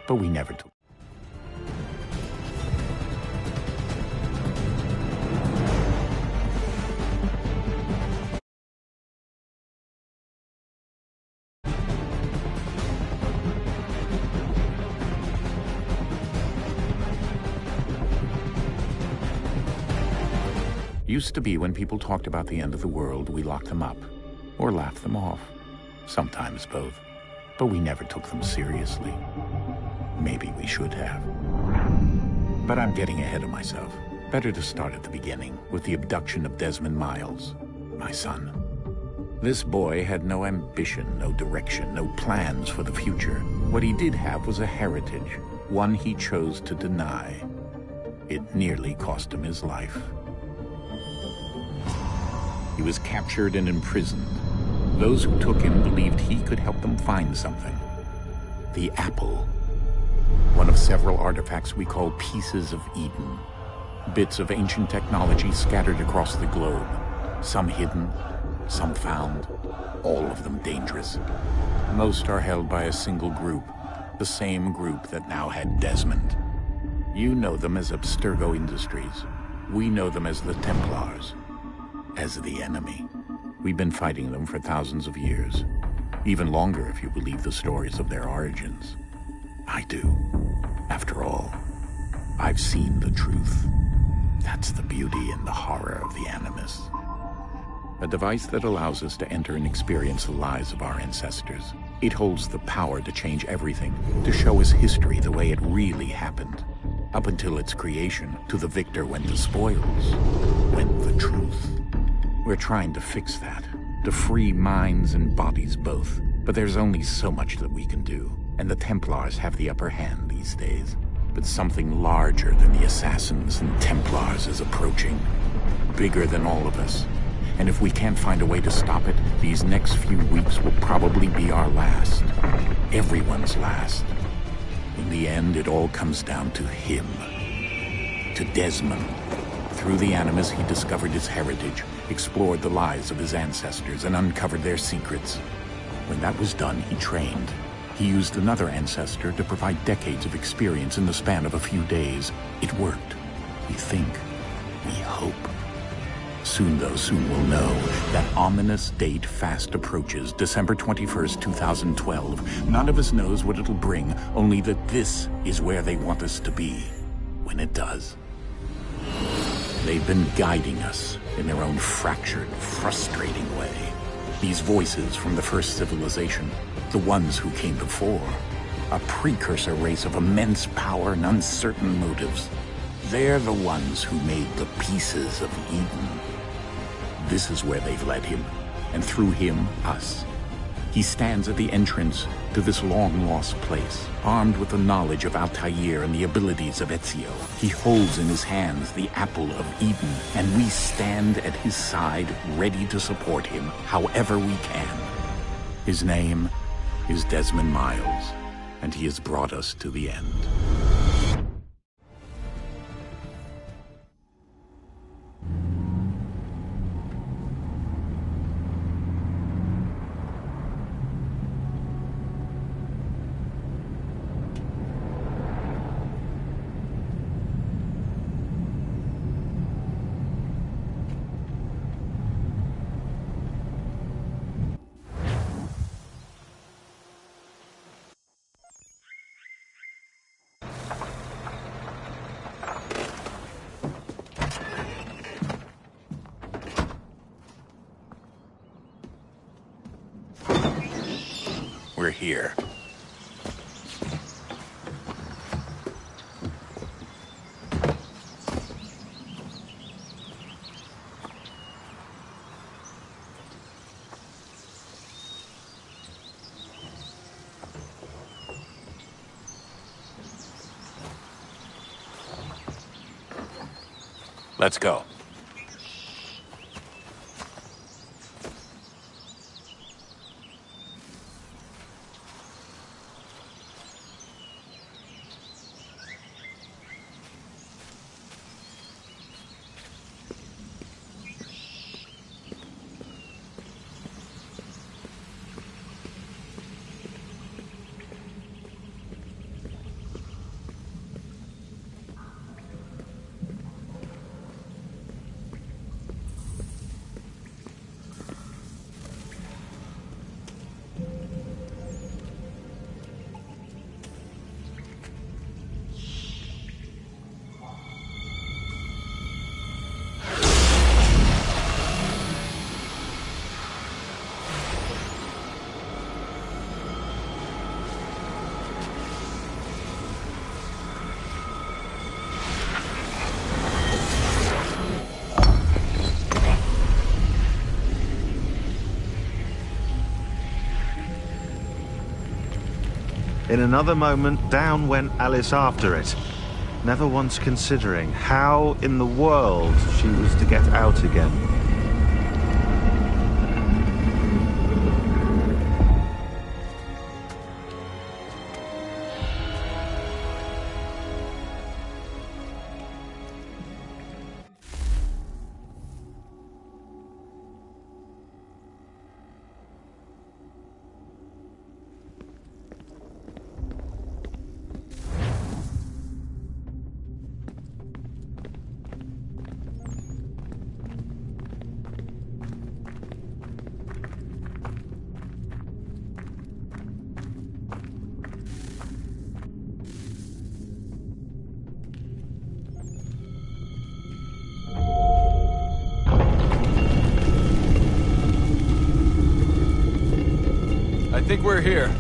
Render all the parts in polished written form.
but we never took. Used to be when people talked about the end of the world, we locked them up or laughed them off. Sometimes both. But we never took them seriously. Maybe we should have. But I'm getting ahead of myself. Better to start at the beginning, with the abduction of Desmond Miles, my son. This boy had no ambition, no direction, no plans for the future. What he did have was a heritage, one he chose to deny. It nearly cost him his life. He was captured and imprisoned. Those who took him believed he could help them find something. The apple. One of several artifacts we call pieces of Eden. Bits of ancient technology scattered across the globe. Some hidden, some found, all of them dangerous. Most are held by a single group, the same group that now had Desmond. You know them as Abstergo Industries. We know them as the Templars. As the enemy. We've been fighting them for thousands of years. Even longer if you believe the stories of their origins. I do. After all, I've seen the truth. That's the beauty and the horror of the Animus. A device that allows us to enter and experience the lives of our ancestors. It holds the power to change everything, to show us history the way it really happened. Up until its creation, to the victor went the spoils, went the truth. We're trying to fix that, to free minds and bodies both. But there's only so much that we can do, and the Templars have the upper hand these days. But something larger than the Assassins and Templars is approaching, bigger than all of us. And if we can't find a way to stop it, these next few weeks will probably be our last. Everyone's last. In the end, it all comes down to him. To Desmond. Through the Animus, he discovered his heritage, explored the lives of his ancestors, and uncovered their secrets. When that was done, he trained. He used another ancestor to provide decades of experience in the span of a few days. It worked. We think. We hope. Soon, though, soon we'll know. That ominous date fast approaches, December 21st, 2012. None of us knows what it'll bring, only that this is where they want us to be. When it does. They've been guiding us in their own fractured, frustrating way. These voices from the first civilization, the ones who came before, a precursor race of immense power and uncertain motives. They're the ones who made the pieces of Eden. This is where they've led him, and through him, us. He stands at the entrance to this long-lost place, armed with the knowledge of Altair and the abilities of Ezio. He holds in his hands the apple of Eden, and we stand at his side, ready to support him however we can. His name is Desmond Miles, and he has brought us to the end. We're here. Let's go. In another moment, down went Alice after it, never once considering how in the world she was to get out again. I think we're here.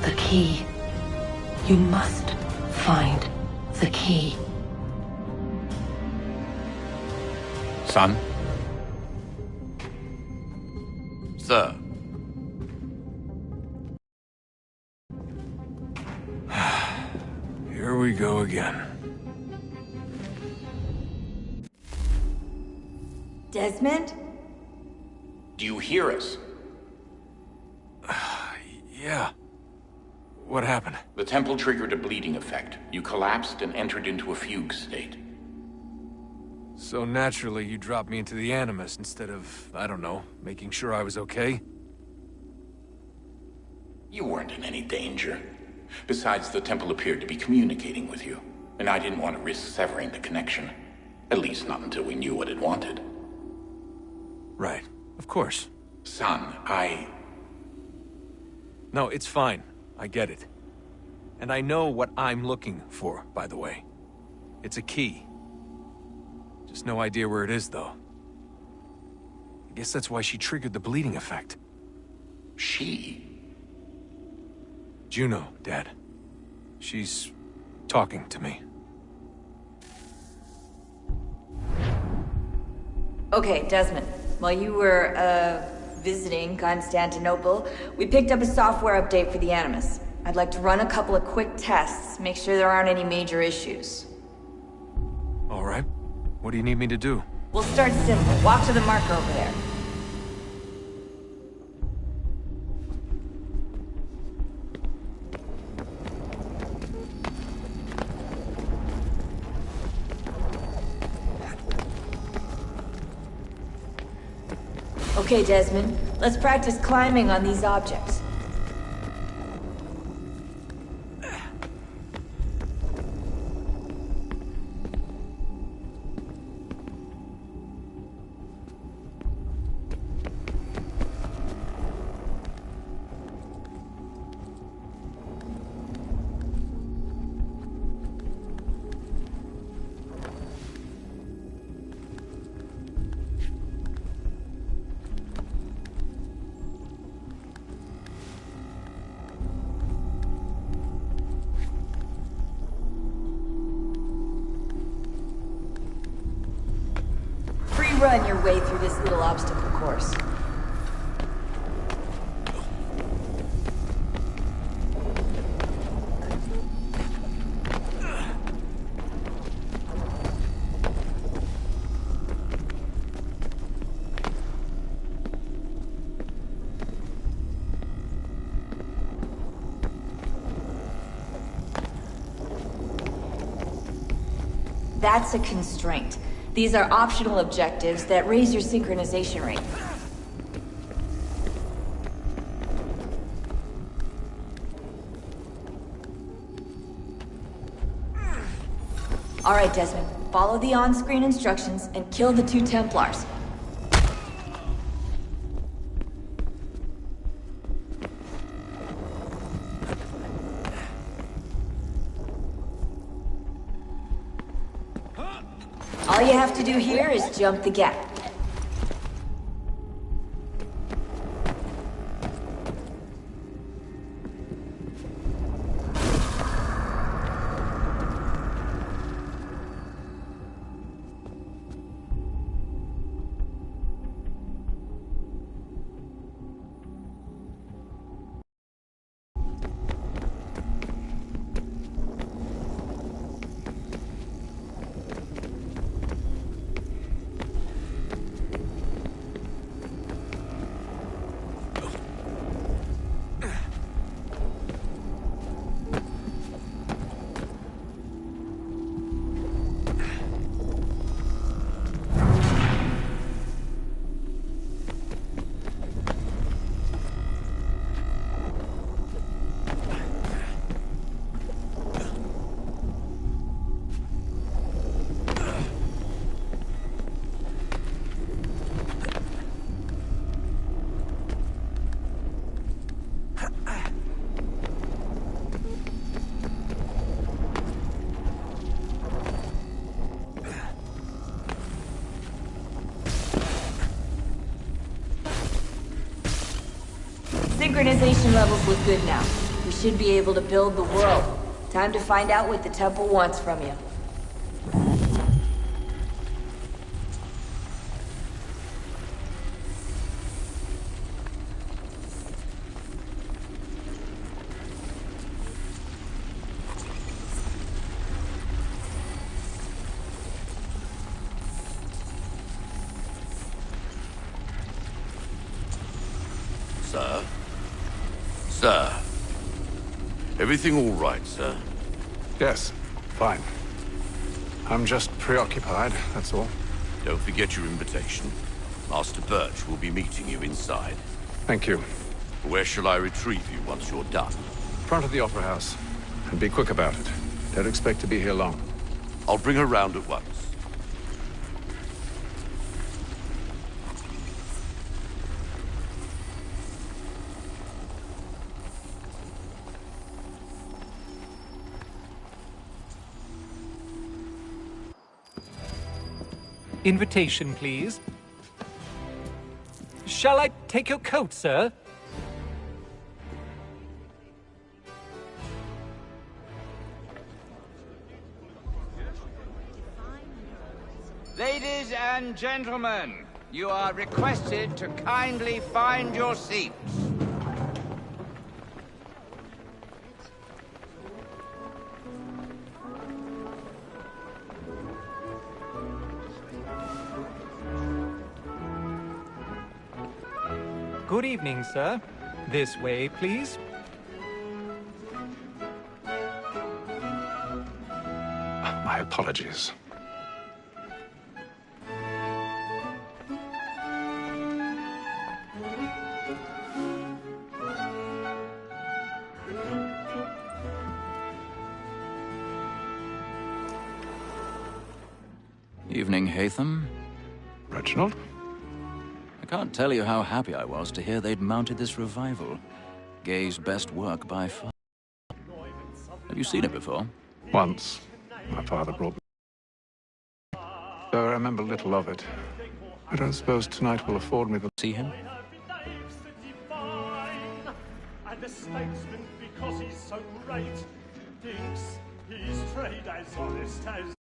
The key. You must find the key. Son? Sir. Here we go again. Desmond? Do you hear us? Yeah. What happened? The temple triggered a bleeding effect. You collapsed and entered into a fugue state. So naturally, you dropped me into the Animus instead of, I don't know, making sure I was okay? You weren't in any danger. Besides, the temple appeared to be communicating with you, and I didn't want to risk severing the connection. At least not until we knew what it wanted. Right. Of course. Son, No, it's fine. I get it. And I know what I'm looking for, by the way. It's a key. Just no idea where it is, though. I guess that's why she triggered the bleeding effect. She? Juno, Dad. She's talking to me. Okay, Desmond. While you were, visiting Constantinople, we picked up a software update for the Animus. I'd like to run a couple of quick tests, make sure there aren't any major issues. All right. What do you need me to do? We'll start simple. Walk to the marker over there. Okay, Desmond. Let's practice climbing on these objects. run your way through this little obstacle course. That's a constraint. These are optional objectives that raise your synchronization rate. All right, Desmond. Follow the on-screen instructions and kill the 2 Templars. All you have to do here is jump the gap. Synchronization levels look good now. We should be able to build the world. Time to find out what the temple wants from you. Sir? Sir? Everything all right, sir? Yes, fine. I'm just preoccupied, that's all. Don't forget your invitation. Master Birch will be meeting you inside. Thank you. Where shall I retrieve you once you're done? Front of the Opera House. And be quick about it. Don't expect to be here long. I'll bring her round at once. Invitation, please. Shall I take your coat, sir? Ladies and gentlemen, you are requested to kindly find your seats. Good evening, sir. This way, please. My apologies. Evening, Hatham. Reginald? I can't tell you how happy I was to hear they'd mounted this revival. Gay's best work by far. Have you seen it before? Once. My father brought me. Though I remember little of it. I don't suppose tonight will afford me the... See him? And the statesman, because he's so great, thinks his trade as honest as